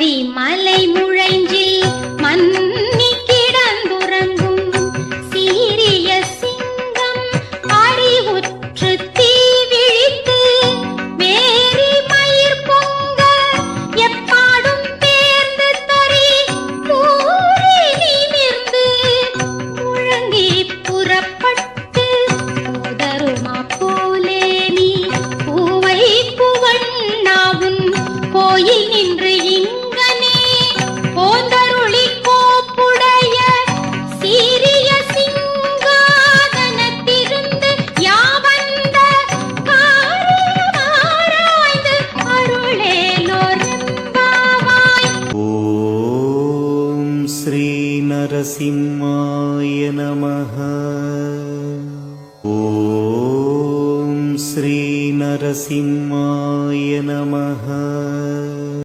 மரிமலை முழைஞ்சில் மன்னி கிடந்துறங்கும் சீரிய சிங்கம் அடிவுற்று தீ விழித்து வேரி மயிர் பொங்க எப்பாடும் பேர்ந்து தறி கூறி நிமிர்ந்து முழங்கி புறப்பட்டு உதருமா போலே நீ பூவை புவண்ணாவும் கோயில் நின்று இங்கனே போந்தருளி கோப்புடைய சீரிய சிங்காதனத்திருந்து யாவந்த காரியமாராய்ந்து அருளேலோரெம்பாவாய். ஓம் ஸ்ரீ நரசிம்மாய நமஹ. ஓம் ஸ்ரீ நரசிம்மாய நமஹ.